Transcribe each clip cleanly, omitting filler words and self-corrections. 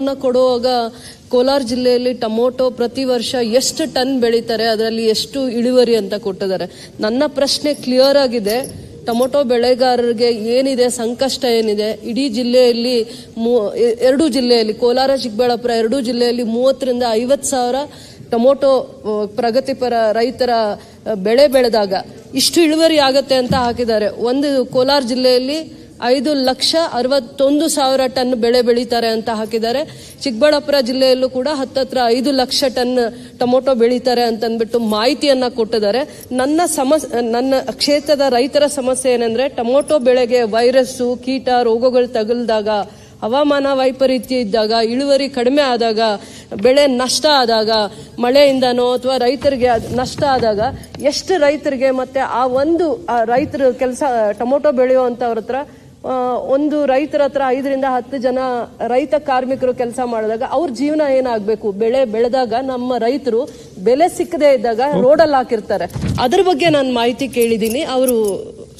ಕೊಡುವಾಗ ಕೋಲಾರ ಜಿಲ್ಲೆಯಲ್ಲಿ ಟೊಮೊಟೊ ಪ್ರತಿ ವರ್ಷ ಎಷ್ಟು ಟನ್ ಬೆಳೀತಾರೆ, ಅದರಲ್ಲಿ ಎಷ್ಟು ಇಳುವರಿ ಅಂತ ಕೊಟ್ಟಿದ್ದಾರೆ. ನನ್ನ ಪ್ರಶ್ನೆ ಕ್ಲಿಯರ್ ಆಗಿದೆ. ಟೊಮೊಟೊ ಬೆಳೆಗಾರರಿಗೆ ಏನಿದೆ ಸಂಕಷ್ಟ, ಏನಿದೆ ಇಡೀ ಜಿಲ್ಲೆಯಲ್ಲಿ ಎರಡು ಜಿಲ್ಲೆಯಲ್ಲಿ ಕೋಲಾರ ಚಿಕ್ಕಬಳ್ಳಾಪುರ ಎರಡೂ ಜಿಲ್ಲೆಯಲ್ಲಿ 30,000 ರಿಂದ 50,000 ಟೊಮೊಟೊ ಪ್ರಗತಿಪರ ರೈತರ ಬೆಳೆ ಬೆಳೆದಾಗ ಇಷ್ಟು ಇಳುವರಿ ಆಗತ್ತೆ ಅಂತ ಹಾಕಿದ್ದಾರೆ. ಒಂದು ಕೋಲಾರ ಜಿಲ್ಲೆಯಲ್ಲಿ 5,61,000 ಟನ್ ಬೆಳೆ ಬೆಳೀತಾರೆ ಅಂತ ಹಾಕಿದ್ದಾರೆ. ಚಿಕ್ಕಬಳ್ಳಾಪುರ ಜಿಲ್ಲೆಯಲ್ಲೂ ಕೂಡ ಹತ್ತತ್ರ 5 ಲಕ್ಷ ಟನ್ ಟೊಮೊಟೊ ಬೆಳೀತಾರೆ ಅಂತಂದ್ಬಿಟ್ಟು ಮಾಹಿತಿಯನ್ನ ಕೊಟ್ಟಿದ್ದಾರೆ. ನನ್ನ ಕ್ಷೇತ್ರದ ರೈತರ ಸಮಸ್ಯೆ ಏನಂದ್ರೆ, ಟೊಮೊಟೊ ಬೆಳೆಗೆ ವೈರಸ್ಸು, ಕೀಟ, ರೋಗಗಳು ತಗುಲಿದಾಗ, ಹವಾಮಾನ ವೈಪರೀತ್ಯ ಇದ್ದಾಗ, ಇಳುವರಿ ಕಡಿಮೆ ಆದಾಗ, ಬೆಳೆ ನಷ್ಟ ಆದಾಗ, ಮಳೆಯಿಂದನೋ ಅಥವಾ ರೈತರಿಗೆ ನಷ್ಟ ಆದಾಗ ಎಷ್ಟು ರೈತರಿಗೆ ಮತ್ತೆ ಆ ರೈತರು ಕೆಲಸ ಟೊಮೊಟೊ ಬೆಳೆಯುವಂತವ್ರ ಹತ್ರ ಒಂದು ರೈತರ ಹತ್ರ 5 ರಿಂದ 10 ಜನ ರೈತ ಕಾರ್ಮಿಕರು ಕೆಲಸ ಮಾಡಿದಾಗ ಅವ್ರ ಜೀವನ ಏನಾಗಬೇಕು? ಬೆಳೆ ಬೆಳೆದಾಗ ನಮ್ಮ ರೈತರು ಬೆಲೆ ಸಿಕ್ಕದೇ ಇದ್ದಾಗ ರೋಡಲ್ಲಿ ಹಾಕಿರ್ತಾರೆ. ಅದ್ರ ಬಗ್ಗೆ ನಾನು ಮಾಹಿತಿ ಕೇಳಿದ್ದೀನಿ. ಅವರು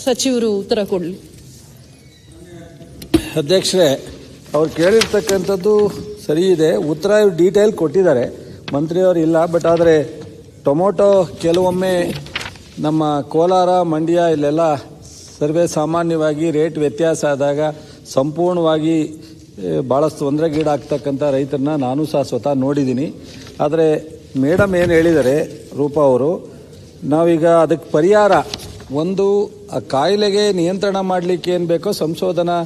ಸಚಿವರು ಉತ್ತರ ಕೊಡ್ಲಿ. ಅಧ್ಯಕ್ಷರೇ, ಅವ್ರು ಕೇಳಿರ್ತಕ್ಕಂಥದ್ದು ಸರಿ ಇದೆ. ಉತ್ತರ ಡೀಟೇಲ್ ಕೊಟ್ಟಿದ್ದಾರೆ, ಮಂತ್ರಿಯವರು ಇಲ್ಲ. ಬಟ್ ಆದರೆ ಟೊಮೊಟೊ ಕೆಲವೊಮ್ಮೆ ನಮ್ಮ ಕೋಲಾರ, ಮಂಡ್ಯ ಇಲ್ಲೆಲ್ಲ ಸರ್ವೇ ಸಾಮಾನ್ಯವಾಗಿ ರೇಟ್ ವ್ಯತ್ಯಾಸ ಆದಾಗ ಸಂಪೂರ್ಣವಾಗಿ ಭಾಳಷ್ಟು ತೊಂದರೆಗೀಡಾಗ್ತಕ್ಕಂಥ ರೈತರನ್ನ ನಾನು ಸಹ ಸ್ವತಃ ನೋಡಿದ್ದೀನಿ. ಆದರೆ ಮೇಡಮ್ ಏನು ಹೇಳಿದ್ದಾರೆ ರೂಪಾ ಅವರು, ನಾವೀಗ ಅದಕ್ಕೆ ಪರಿಹಾರ ಒಂದು ಆ ಕಾಯಿಲೆಗೆ ನಿಯಂತ್ರಣ ಮಾಡಲಿಕ್ಕೆ ಏನು ಬೇಕೋ ಸಂಶೋಧನಾ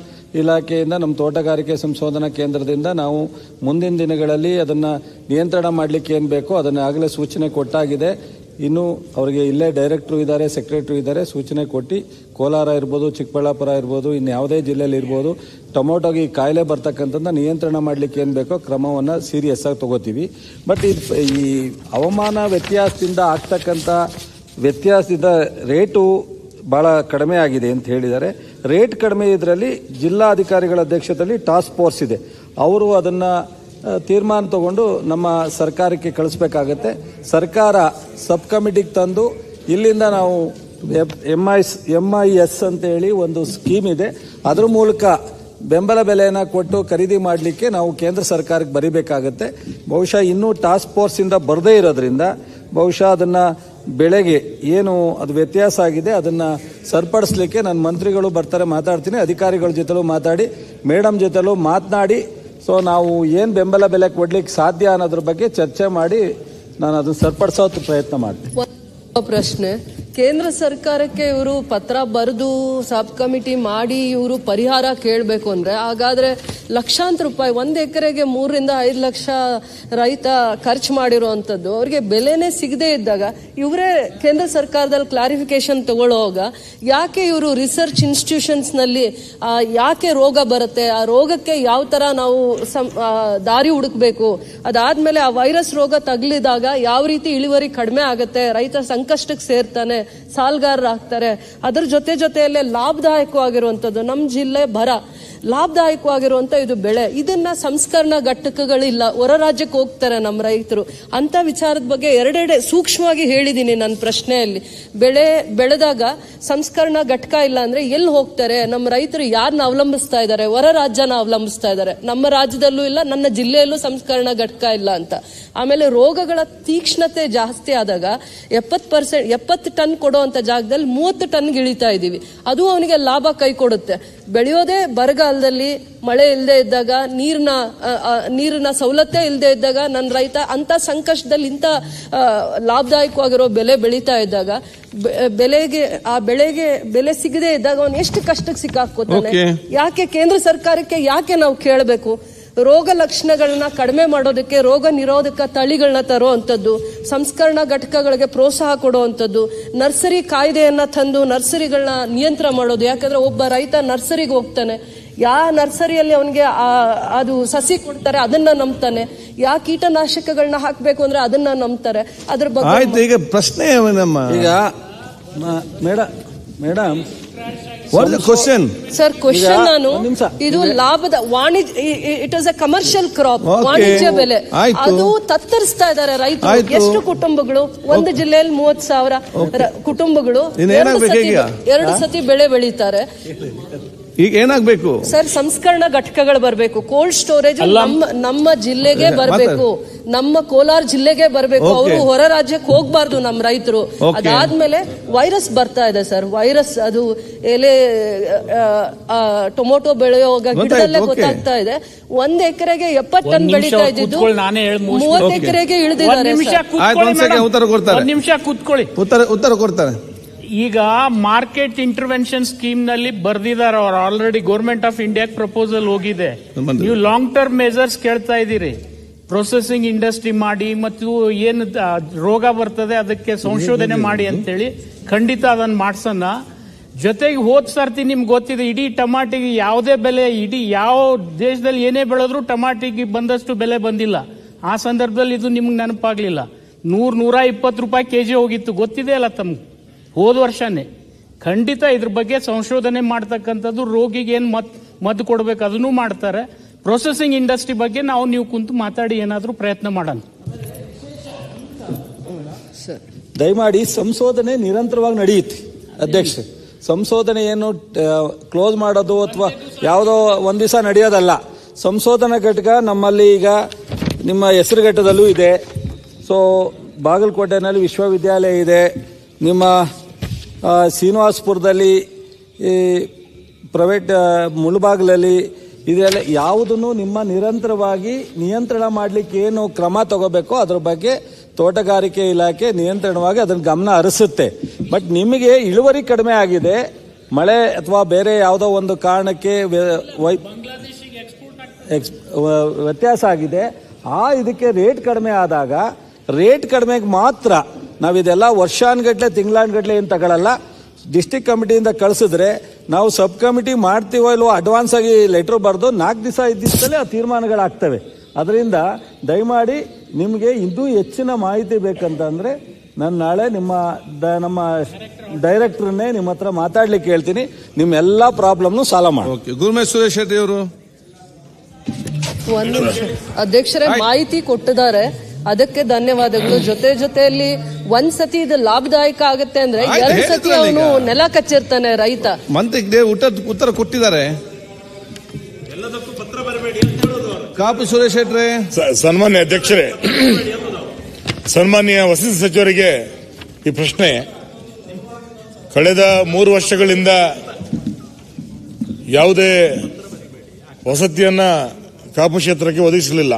ಇಲಾಖೆಯಿಂದ, ನಮ್ಮ ತೋಟಗಾರಿಕೆ ಸಂಶೋಧನಾ ಕೇಂದ್ರದಿಂದ ನಾವು ಮುಂದಿನ ದಿನಗಳಲ್ಲಿ ಅದನ್ನು ನಿಯಂತ್ರಣ ಮಾಡಲಿಕ್ಕೆ ಏನು ಬೇಕೋ ಅದನ್ನು ಆಗಲೇ ಸೂಚನೆ ಕೊಟ್ಟಾಗಿದೆ. ಇನ್ನು ಅವರಿಗೆ ಇಲ್ಲೇ ಡೈರೆಕ್ಟ್ರು ಇದ್ದಾರೆ, ಸೆಕ್ರೆಟರಿ ಇದ್ದಾರೆ, ಸೂಚನೆ ಕೊಟ್ಟು ಕೋಲಾರ ಇರ್ಬೋದು, ಚಿಕ್ಕಬಳ್ಳಾಪುರ ಇರ್ಬೋದು, ಇನ್ನು ಯಾವುದೇ ಜಿಲ್ಲೆಯಲ್ಲಿ ಇರ್ಬೋದು, ಟೊಮೊಟೊಗೆ ಈ ಕಾಯಿಲೆ ಬರ್ತಕ್ಕಂಥದ್ದನ್ನ ನಿಯಂತ್ರಣ ಮಾಡಲಿಕ್ಕೆ ಏನು ಬೇಕೋ ಕ್ರಮವನ್ನು ಸೀರಿಯಸ್ ಆಗಿ ತಗೋತೀವಿ. ಬಟ್ ಈ ಹವಾಮಾನ ವ್ಯತ್ಯಾಸದಿಂದ ಆಗ್ತಕ್ಕಂಥ ವ್ಯತ್ಯಾಸದಿಂದ ರೇಟು ಭಾಳ ಕಡಿಮೆ ಆಗಿದೆ ಅಂತ ಹೇಳಿದ್ದಾರೆ. ರೇಟ್ ಕಡಿಮೆ ಇದರಲ್ಲಿ ಜಿಲ್ಲಾಧಿಕಾರಿಗಳ ಅಧ್ಯಕ್ಷತೆಯಲ್ಲಿ ಟಾಸ್ಕ್ ಫೋರ್ಸ್ ಇದೆ. ಅವರು ಅದನ್ನು ತೀರ್ಮಾನ ತಗೊಂಡು ನಮ್ಮ ಸರ್ಕಾರಕ್ಕೆ ಕಳಿಸ್ಬೇಕಾಗತ್ತೆ. ಸರ್ಕಾರ ಸಬ್ ಕಮಿಟಿಗೆ ತಂದು ಇಲ್ಲಿಂದ ನಾವು MIS ಅಂತೇಳಿ ಒಂದು ಸ್ಕೀಮ್ ಇದೆ, ಅದ್ರ ಮೂಲಕ ಬೆಂಬಲ ಬೆಲೆಯನ್ನು ಕೊಟ್ಟು ಖರೀದಿ ಮಾಡಲಿಕ್ಕೆ ನಾವು ಕೇಂದ್ರ ಸರ್ಕಾರಕ್ಕೆ ಬರೀಬೇಕಾಗತ್ತೆ. ಬಹುಶಃ ಇನ್ನೂ ಟಾಸ್ಕ್ ಫೋರ್ಸಿಂದ ಬರದೇ ಇರೋದ್ರಿಂದ ಬಹುಶಃ ಅದನ್ನು ಬೆಳೆಗೆ ಏನು ಅದು ವ್ಯತ್ಯಾಸ ಆಗಿದೆ ಅದನ್ನು ಸರಿಪಡಿಸ್ಲಿಕ್ಕೆ ನನ್ನ ಮಂತ್ರಿಗಳು ಬರ್ತಾರೆ, ಮಾತಾಡ್ತೀನಿ. ಅಧಿಕಾರಿಗಳ ಜೊತೆಲೂ ಮಾತಾಡಿ, ಮೇಡಮ್ ಜೊತೆಲೂ ಮಾತನಾಡಿ, ಸೊ ನಾವು ಏನು ಬೆಂಬಲ ಬೆಲೆ ಕೊಡ್ಲಿಕ್ಕೆ ಸಾಧ್ಯ ಅನ್ನೋದ್ರ ಬಗ್ಗೆ ಚರ್ಚೆ ಮಾಡಿ ನಾನು ಅದನ್ನು ಸರಿಪಡಿಸೋ ಪ್ರಯತ್ನ ಮಾಡ್ತೀನಿ. ಪ್ರಶ್ನೆ, ಕೇಂದ್ರ ಸರ್ಕಾರಕ್ಕೆ ಇವರು ಪತ್ರ ಬರೆದು ಸಬ್ ಕಮಿಟಿ ಮಾಡಿ ಇವರು ಪರಿಹಾರ ಕೇಳಬೇಕು ಅಂದ್ರೆ, ಹಾಗಾದ್ರೆ ಲಕ್ಷಾಂತರ ರೂಪಾಯಿ 1 ಎಕರೆಗೆ 3 ರಿಂದ 5 ಲಕ್ಷ ರೈತ ಖರ್ಚು ಮಾಡಿರುವಂತದ್ದು ಅವ್ರಿಗೆ ಬೆಲೆನೇ ಸಿಗದೆ ಇದ್ದಾಗ ಇವರೇ ಕೇಂದ್ರ ಸರ್ಕಾರದಲ್ಲಿ ಕ್ಲಾರಿಫಿಕೇಶನ್ ತಗೊಳ್ಳುವಾಗ ಯಾಕೆ ಇವರು ರಿಸರ್ಚ್ ಇನ್ಸ್ಟಿಟ್ಯೂಷನ್ಸ್ ನಲ್ಲಿ ಯಾಕೆ ರೋಗ ಬರುತ್ತೆ, ಆ ರೋಗಕ್ಕೆ ಯಾವ ತರ ನಾವು ದಾರಿ ಹುಡುಕ್ಬೇಕು, ಅದಾದ್ಮೇಲೆ ಆ ವೈರಸ್ ರೋಗ ತಗಲಿದಾಗ ಯಾವ ರೀತಿ ಇಳುವರಿ ಕಡಿಮೆ ಆಗುತ್ತೆ, ರೈತ ಸಂಕಷ್ಟಕ್ಕೆ ಸೇರ್ತಾನೆ, ಸಾಲಗಾರರಾಗ್ತಾರೆ, ಅದರ ಜೊತೆಯಲ್ಲೇ ಲಾಭದಾಯಕವಾಗಿರುವಂತದ್ದು ನಮ್ಮ ಜಿಲ್ಲೆ ಬರ ಲಾಭದಾಯಕವಾಗಿರುವಂತ ಇದು ಬೆಳೆ, ಇದನ್ನ ಸಂಸ್ಕರಣಾ ಘಟಕಗಳಿಲ್ಲ, ಹೊರ ರಾಜ್ಯಕ್ಕೆ ಹೋಗ್ತಾರೆ ನಮ್ಮ ರೈತರು ಅಂತ ವಿಚಾರದ ಬಗ್ಗೆ ಎರಡೆಡೆ ಸೂಕ್ಷ್ಮವಾಗಿ ಹೇಳಿದ್ದೀನಿ ನನ್ನ ಪ್ರಶ್ನೆಯಲ್ಲಿ. ಬೆಳೆ ಬೆಳೆದಾಗ ಸಂಸ್ಕರಣಾ ಘಟಕ ಇಲ್ಲ ಅಂದ್ರೆ ಎಲ್ಲಿ ಹೋಗ್ತಾರೆ ನಮ್ಮ ರೈತರು? ಯಾರನ್ನ ಅವಲಂಬಿಸ್ತಾ ಇದ್ದಾರೆ? ಹೊರ ರಾಜ್ಯನ ಅವಲಂಬಿಸ್ತಾ ಇದ್ದಾರೆ. ನಮ್ಮ ರಾಜ್ಯದಲ್ಲೂ ಇಲ್ಲ, ನನ್ನ ಜಿಲ್ಲೆಯಲ್ಲೂ ಸಂಸ್ಕರಣಾ ಘಟಕ ಇಲ್ಲ ಅಂತ. ಆಮೇಲೆ ರೋಗಗಳ ತೀಕ್ಷ್ಣತೆ ಜಾಸ್ತಿ ಆದಾಗ 70 ಟನ್ ಕೊಡುವಂತ ಜಾಗದಲ್ಲಿ 30 ಟನ್ಗೆ ಇಳಿತಾ ಇದೀವಿ. ಅದು ಅವನಿಗೆ ಲಾಭ ಕೈ ಕೊಡುತ್ತೆ. ಬೆಳೆಯೋದೇ ಬರಗಾಲದಲ್ಲಿ, ಮಳೆ ಇಲ್ಲದೆ ಇದ್ದಾಗ, ನೀರಿನ ಸವಲತ್ತೇ ಇಲ್ಲದೆ ಇದ್ದಾಗ ನನ್ನ ರೈತ ಅಂತ ಸಂಕಷ್ಟದಲ್ಲಿ ಇಂಥ ಲಾಭದಾಯಕವಾಗಿರೋ ಬೆಲೆ ಬೆಳೀತಾ ಇದ್ದಾಗ ಆ ಬೆಳೆಗೆ ಬೆಲೆ ಸಿಗದೆ ಇದ್ದಾಗ ಅವನು ಎಷ್ಟು ಕಷ್ಟಕ್ಕೆ ಸಿಕ್ಕಾಕೋತಾನೆ. ಯಾಕೆ ಕೇಂದ್ರ ಸರ್ಕಾರಕ್ಕೆ ಯಾಕೆ ನಾವು ಕೇಳಬೇಕು? ರೋಗ ಲಕ್ಷಣಗಳನ್ನ ಕಡಿಮೆ ಮಾಡೋದಕ್ಕೆ ರೋಗ ನಿರೋಧಕ ತಳಿಗಳನ್ನ ತರುವಂಥದ್ದು, ಸಂಸ್ಕರಣಾ ಘಟಕಗಳಿಗೆ ಪ್ರೋತ್ಸಾಹ ಕೊಡುವಂಥದ್ದು, ನರ್ಸರಿ ಕಾಯ್ದೆಯನ್ನ ತಂದು ನರ್ಸರಿಗಳನ್ನ ನಿಯಂತ್ರಣ ಮಾಡೋದು. ಯಾಕಂದ್ರೆ ಒಬ್ಬ ರೈತ ನರ್ಸರಿಗೆ ಹೋಗ್ತಾನೆ, ಯಾವ ನರ್ಸರಿಯಲ್ಲಿ ಅವನಿಗೆ ಅದು ಸಸಿ ಕೊಡ್ತಾರೆ ಅದನ್ನ ನಂಬ್ತಾನೆ, ಯಾವ ಕೀಟನಾಶಕಗಳನ್ನ ಹಾಕ್ಬೇಕು ಅಂದ್ರೆ ಅದನ್ನ ನಂಬ್ತಾರೆ. ಅದ್ರ ಬಗ್ಗೆ ಈಗ ಪ್ರಶ್ನೆ ಈಗ ಮೇಡಮ್ ಸರ್ ಕ್ವಶನ್ ನಾನು ಇದು ಲಾಭದ ವಾಣಿಜ್ಯ, it is a commercial crop, ವಾಣಿಜ್ಯ ಬೆಲೆ, ಅದು ತತ್ತರಿಸ್ತಾ ಇದ್ದಾರೆ ರೈತರು. ಎಷ್ಟು ಕುಟುಂಬಗಳು? ಒಂದು ಜಿಲ್ಲೆಯಲ್ಲಿ 30,000 ಕುಟುಂಬಗಳು 2 ಸತಿ ಬೆಳೆ ಬೆಳೀತಾರೆ. ಈಗ ಏನಾಗ್ಬೇಕು? ಸರ್, ಸಂಸ್ಕರಣಾ ಘಟಕಗಳು ಬರಬೇಕು, ಕೋಲ್ಡ್ ಸ್ಟೋರೇಜ್ ನಮ್ಮ ಜಿಲ್ಲೆಗೆ ಬರಬೇಕು, ನಮ್ಮ ಕೋಲಾರ ಜಿಲ್ಲೆಗೆ ಬರಬೇಕು. ಅವರು ಹೊರ ರಾಜ್ಯಕ್ಕೆ ಹೋಗ್ಬಾರ್ದು ನಮ್ಮ ರೈತರು. ಅದಾದ್ಮೇಲೆ ವೈರಸ್ ಬರ್ತಾ ಇದೆ ಸರ್, ವೈರಸ್ ಅದು ಎಲೆ ಟೊಮೊಟೊ ಬೆಳೆಯುವಾಗ ಗಿಡದಲ್ಲೇ ಗೊತ್ತಾಗ್ತಾ ಇದೆ. 1 ಎಕರೆಗೆ 70 ಟನ್ ಬೆಳೀತಾ ಇದ್ದು 30 ಎಕರೆಗೆ ಇಳಿದಿದ್ದಾರೆ. ನಿಮಿಷ ಕೂತ್ಕೊಳ್ಳಿ, ಉತ್ತರ ಕೊಡ್ತಾರೆ. ಈಗ ಮಾರ್ಕೆಟ್ ಇಂಟರ್ವೆನ್ಷನ್ ಸ್ಕೀಮ್ ನಲ್ಲಿ ಬರ್ದಿದ್ದಾರೆ ಅವ್ರು already. Government of India proposal ಹೋಗಿದೆ. ನೀವು ಲಾಂಗ್ ಟರ್ಮ್ ಮೆಜರ್ಸ್ ಕೇಳ್ತಾ ಇದ್ದೀರಿ. ಪ್ರೊಸೆಸಿಂಗ್ ಇಂಡಸ್ಟ್ರಿ ಮಾಡಿ ಮತ್ತು ಏನು ರೋಗ ಬರ್ತದೆ ಅದಕ್ಕೆ ಸಂಶೋಧನೆ ಮಾಡಿ ಅಂತೇಳಿ ಖಂಡಿತ ಅದನ್ನ ಮಾಡ್ಸೋಣ. ಜೊತೆಗೆ ಹೋದ್ ಸರ್ತಿ ನಿಮ್ಗೆ ಗೊತ್ತಿದೆ, ಇಡೀ ಟಮಾಟಿಗೆ ಯಾವುದೇ ಬೆಲೆ, ಇಡೀ ಯಾವ ದೇಶದಲ್ಲಿ ಏನೇ ಬೆಳೆದ್ರು ಟಮಾಟಿಗೆ ಬಂದಷ್ಟು ಬೆಲೆ ಬಂದಿಲ್ಲ. ಆ ಸಂದರ್ಭದಲ್ಲಿ ಇದು ನಿಮ್ಗೆ ನೆನಪಾಗ್ಲಿಲ್ಲ. 100-120 ರೂಪಾಯಿ ಕೆಜಿ ಹೋಗಿತ್ತು, ಗೊತ್ತಿದೆ ಅಲ್ಲ ತಮ್ಗೆ, ಹೋದ ವರ್ಷನೇ. ಖಂಡಿತ ಇದ್ರ ಬಗ್ಗೆ ಸಂಶೋಧನೆ ಮಾಡ್ತಕ್ಕಂಥದ್ದು, ರೋಗಿಗೆ ಏನು ಮದ್ದು ಕೊಡ್ಬೇಕು ಅದನ್ನು ಮಾಡ್ತಾರೆ. ಪ್ರೊಸೆಸಿಂಗ್ ಇಂಡಸ್ಟ್ರಿ ಬಗ್ಗೆ ನೀವು ಕುಂತು ಮಾತಾಡಿ ಏನಾದರೂ ಪ್ರಯತ್ನ ಮಾಡೋಣ. ದಯಮಾಡಿ ಸಂಶೋಧನೆ ನಿರಂತರವಾಗಿ ನಡೆಯುತ್ತೆ ಅಧ್ಯಕ್ಷ. ಸಂಶೋಧನೆ ಏನು ಕ್ಲೋಸ್ ಮಾಡೋದು ಅಥವಾ ಯಾವುದೋ ಒಂದು ದಿವಸ ನಡೆಯೋದಲ್ಲ. ಸಂಶೋಧನಾ ಘಟಕ ನಮ್ಮಲ್ಲಿ ಈಗ ನಿಮ್ಮ ಹೆಸರುಘಟ್ಟದಲ್ಲೂ ಇದೆ. ಸೊ ಬಾಗಲಕೋಟೆನಲ್ಲಿ ವಿಶ್ವವಿದ್ಯಾಲಯ ಇದೆ, ನಿಮ್ಮ ಶ್ರೀನಿವಾಸಪುರದಲ್ಲಿ, ಈ ಪ್ರೈವೇಟ್ ಮುಳುಬಾಗಿಲಲ್ಲಿ, ಇದೆಲ್ಲ ಯಾವುದನ್ನು ನಿಮ್ಮ ನಿರಂತರವಾಗಿ ನಿಯಂತ್ರಣ ಮಾಡಲಿಕ್ಕೆ ಏನು ಕ್ರಮ ತಗೋಬೇಕೋ ಅದ್ರ ಬಗ್ಗೆ ತೋಟಗಾರಿಕೆ ಇಲಾಖೆ ನಿಯಂತ್ರಣವಾಗಿ ಅದನ್ನು ಗಮನ ಹರಿಸುತ್ತೆ. ಬಟ್ ನಿಮಗೆ ಇಳುವರಿ ಕಡಿಮೆ ಆಗಿದೆ, ಮಳೆ ಅಥವಾ ಬೇರೆ ಯಾವುದೋ ಒಂದು ಕಾರಣಕ್ಕೆ ವ್ಯತ್ಯಾಸ ಆಗಿದೆ. ಇದಕ್ಕೆ ರೇಟ್ ಕಡಿಮೆ ಆದಾಗ ರೇಟ್ ಕಡಿಮೆಗೆ ಮಾತ್ರ ನಾವಿದೆಲ್ಲ ವರ್ಷಾನ್ಗಟ್ಲೆ ತಿಂಗಳಾನ್ಗಟ್ಲೆ ಏನು ತಗೊಳ್ಳಲ್ಲ. ಡಿಸ್ಟಿಕ್ ಕಮಿಟಿಯಿಂದ ಕಳಿಸಿದ್ರೆ ನಾವು ಸಬ್ ಕಮಿಟಿ ಮಾಡ್ತೀವೋ ಇಲ್ವೋ ಅಡ್ವಾನ್ಸ್ ಆಗಿ ಲೆಟ್ರ್ ಬರೆದು 4 ದಿವಸ 5 ದಿವಸದಲ್ಲೇ ಆ ತೀರ್ಮಾನಗಳಾಗ್ತವೆ. ಅದರಿಂದ ದಯಮಾಡಿ ನಿಮಗೆ ಇನ್ನೂ ಹೆಚ್ಚಿನ ಮಾಹಿತಿ ಬೇಕಂತಂದರೆ ನಾನು ನಾಳೆ ನಮ್ಮ ಡೈರೆಕ್ಟ್ರನ್ನೇ ನಿಮ್ಮ ಹತ್ರ ಮಾತಾಡ್ಲಿಕ್ಕೆ ಹೇಳ್ತೀನಿ. ನಿಮ್ಮೆಲ್ಲ ಪ್ರಾಬ್ಲಮ್ನು ಸಾಲ್ವ್ ಮಾಡಿ. ಗುರುಮೇಶ್ ಸುರೇಶ್ ಶೆಟ್ಟಿ ಅವರು. ಒಂದು ನಿಮಿಷ ಅಧ್ಯಕ್ಷರೇ, ಮಾಹಿತಿ ಕೊಟ್ಟಿದ್ದಾರೆ, ಅದಕ್ಕೆ ಧನ್ಯವಾದಗಳು. ಜೊತೆಯಲ್ಲಿ ಒಂದ್ಸತಿ ಇದು ಲಾಭದಾಯಕ ಆಗುತ್ತೆ ಅಂದ್ರೆ 2 ಸತಿ ಅವನು ನೆಲ ಕಚ್ಚಿರ್ತಾನೆ ರೈತ. ಮಂತ್ರಿಗೆ ಉತ್ತರ ಕೊಟ್ಟಿದ್ದಾರೆ. ಕಾಪಿ ಸುರೇಶ್ ಶೆಟ್ರೆ. ಸನ್ಮಾನ್ಯ ಅಧ್ಯಕ್ಷರೇ, ಸನ್ಮಾನ್ಯ ವಸತಿ ಸಚಿವರಿಗೆ ಈ ಪ್ರಶ್ನೆ. ಕಳೆದ 3 ವರ್ಷಗಳಿಂದ ಯಾವುದೇ ವಸತಿಯನ್ನ ಕಾಪು ಕ್ಷೇತ್ರಕ್ಕೆ ಒದಗಿಸಲಿಲ್ಲ.